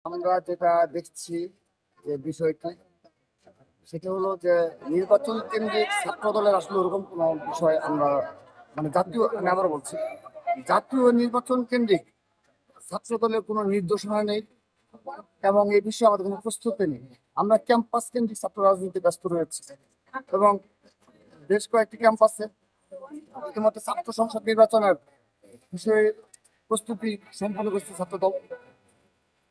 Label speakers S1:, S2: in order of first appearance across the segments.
S1: আমরা যেটা দেখছি যে বিষয়টি সেটা হলো যে নির্বাচন কেন্দ্রিক ছাত্র দলের আসলে ওরকম কোনো বিষয় আমরা জাতীয় আমি আবার বলছি জাতীয় নির্বাচন কেন্দ্রিক ছাত্র দলের কোনো নির্দেশনা নেই এবং এই বিষয়ে আমাদের কোনো প্রস্তুতি নেই। আমরা ক্যাম্পাস কেন্দ্রিক ছাত্র রাজনীতি ব্যস্ত রয়েছে এবং বেশ কয়েকটি ক্যাম্পাসে ইতিমধ্যে ছাত্র সংসদ নির্বাচনের বিষয়ে প্রস্তুতি সম্পন্ন করছে ছাত্র দল।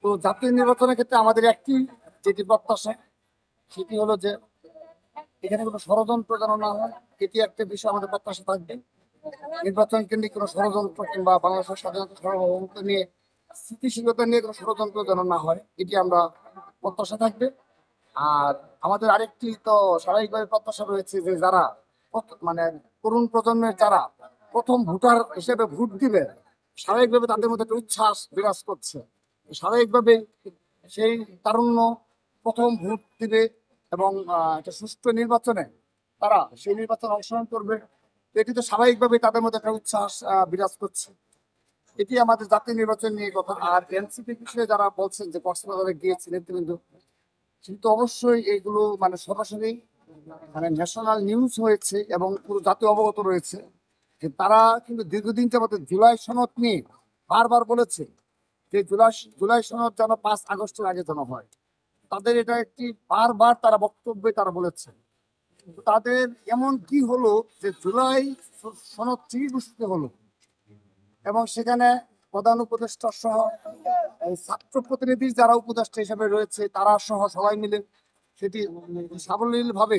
S1: তো জাতীয় নির্বাচনের ক্ষেত্রে আমাদের একটি যেটি প্রত্যাশা সেটি হলো যে এখানে কোনো ষড়যন্ত্র যেন না হয়, এটি একটা বিষয় আমাদের প্রত্যাশা থাকবে। নির্বাচন কেন্দ্রিক কোনো ষড়যন্ত্র কিংবা বাংলাদেশের স্বাধীনতা সার্বভৌমত্ব নিয়ে স্থিতিশীলতা নিয়ে কোনো ষড়যন্ত্র যেন না হয়, এটি আমরা প্রত্যাশা থাকবে। আর আমাদের আরেকটি তো স্বাভাবিকভাবে প্রত্যাশা রয়েছে যে যারা মানে তরুণ প্রজন্মের যারা প্রথম ভোটার হিসেবে ভোট দিবে, স্বাভাবিকভাবে তাদের মধ্যে একটা উচ্ছ্বাস বিরাজ করছে। স্বাভাবিকভাবে সেই তারুণ্য প্রথম ভোট দিবে এবং একটা সুষ্ঠু নির্বাচনে তারা সেই নির্বাচনে অংশগ্রহণ করবে। এটি তো স্বাভাবিকভাবে তাদের মধ্যে একটা উচ্ছ্বাস বিরাজ করছে। এটি আমাদের জাতীয় নির্বাচন নিয়ে কথা। আর এনসিপি বিষয়ে যারা বলছেন যে কক্সবাজারে গিয়েছিলেন কিন্তু কিন্তু অবশ্যই এগুলো সরাসরি ন্যাশনাল নিউজ হয়েছে এবং পুরো জাতীয় অবগত রয়েছে যে তারা কিন্তু দীর্ঘদিন যাবত জুলাই সনদ নিয়ে বারবার বলেছে যে জুলাই জুলাই সনদ যেন 5 আগস্টের আগে যেন হয়। তাদের এটা একটি বারবার তারা বক্তব্যে তারা বলেছে। তাদের এমন কি হলো যে জুলাই সনদ ঠিকই ঘোষিত হলো এবং সেখানে প্রধান উপদেষ্টা সহ ছাত্র প্রতিনিধি যারা উপদেষ্টা হিসেবে রয়েছে তারা সহ সবাই মিলে সেটি সাবলীল ভাবে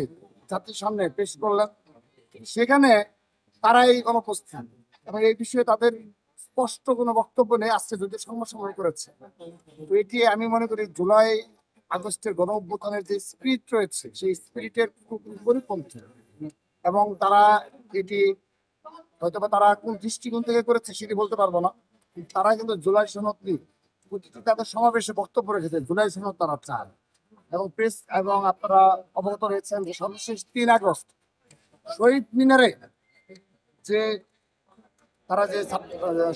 S1: জাতির সামনে পেশ করলেন। সেখানে তারা এই অনুপস্থিত এবং এই বিষয়ে তাদের স্পষ্ট কোনো বক্তব্য নেই, আজকে যদি সমসাময়িক করেছে। তো এটি আমি মনে করি জুলাই আগস্টের গণ অভ্যুত্থানের যে স্পিরিট রয়েছে সেই স্পিরিটের পরিপন্থী এবং তারা এটি হয়তোবা তারা কোন দৃষ্টিকোণ থেকে করেছে সেটি বলতে পারবো না। তারা কিন্তু জুলাই সনদ নিয়ে প্রতিটি তাদের সমাবেশে বক্তব্য রেখেছে জুলাই সনদ তারা চান এবং প্রেস এবং আপনারা অবগত রয়েছেন যে সর্বশেষ 3 আগস্ট শহীদ মিনারে যে তারা যে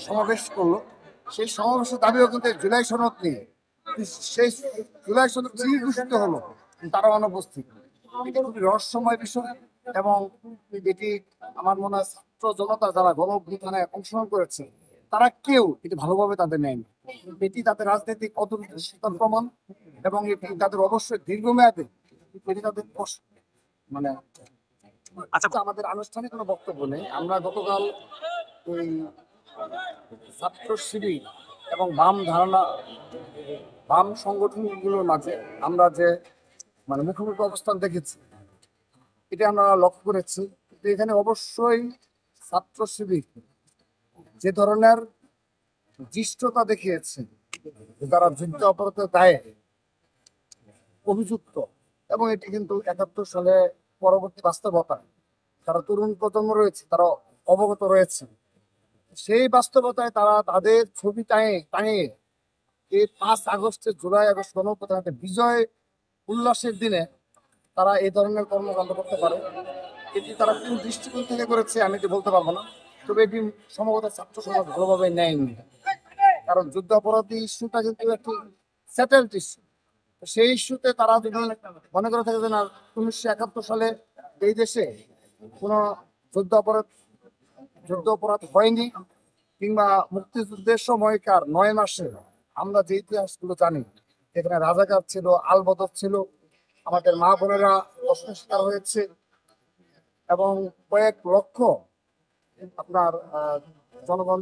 S1: সমাবেশ করলো সেই সমাবেশের দাবিও কিন্তু জুলাই সনদ নিয়ে। সেই জুলাই সনদ ঠিকই ঘোষিত হলো তারা অনুপস্থিত। এটি খুবই রহস্যময় বিষয় এবং এটি আমার মনে হয় ছাত্র জনতা যারা গণ অভ্যুত্থানে অংশগ্রহণ করেছে তারা কেউ এটি ভালোভাবে তাদের নেয়নি। এটি তাদের রাজনৈতিক অদূরদর্শিতার প্রমাণ এবং এটি তাদের অবশ্যই দীর্ঘমেয়াদে এটি তাদের মানে
S2: আচ্ছা,
S1: আমাদের আনুষ্ঠানিক কোনো বক্তব্য নেই। আমরা গতকাল এই ছাত্র শিবির এবং বাম সংগঠনগুলোর মাঝে আমরা যে মুখোমুখি অবস্থান দেখেছি এটা আমরা লক্ষ্য করেছি। কিন্তু এখানে অবশ্যই ছাত্র শিবির যে ধরনের দৃষ্টতা দেখিয়েছে, যারা যুদ্ধ অপরাধের দায়ে অভিযুক্ত এবং এটি কিন্তু 71 সালে পরবর্তী বাস্তবতা যারা তরুণ প্রজন্ম রয়েছে তারা অবগত রয়েছে। সেই বাস্তবতায় তারা তাদের ছবি টাঙিয়ে এই 5 আগস্টের জুলাই আগস্ট গণঅভ্যুত্থানে বিজয় উল্লাসের দিনে তারা এই ধরনের কর্মকাণ্ড করতে পারে। এটি তারা কোন দৃষ্টিকোণ থেকে করেছে আমি এটি বলতে পারবো না, তবে এটি সম্ভবত ছাত্র সমাজ ভালোভাবে নেয়নি। কারণ যুদ্ধ অপরাধী ইস্যুটা কিন্তু একটি সেটেলড ইস্যু। সেই ইস্যুতে তারা যদি মনে করে থাকে যে না 1971 সালে এই দেশে কোনো যুদ্ধ অপরাধ হয়নি কিংবা মুক্তিযুদ্ধের সময়কার 9 মাসে আমরা যে ইতিহাসগুলো জানি এখানে রাজাকার ছিল, আলবদর ছিল, আমাদের মা বোনেরা কষ্টের শিকার হয়েছে এবং কয়েক লক্ষ আপনার জনগণ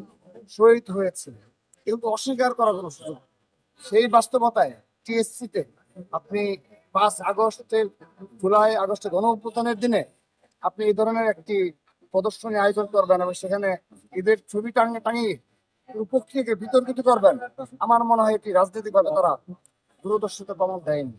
S1: শহীদ হয়েছে, কিন্তু অস্বীকার করার কোনো সুযোগ। সেই বাস্তবতায় টিএসসিতে আপনি জুলাই আগস্টে গণ অভ্যুত্থানের দিনে আপনি এই ধরনের একটি প্রদর্শনী আয়োজন করবেন এবং সেখানে ঈদের ছবি টাঙিয়ে পক্ষীকে বিতর্কিত করবেন, আমার মনে হয় এটি রাজনৈতিকভাবে তারা দূরদর্শিতা প্রমাণ দেয়নি।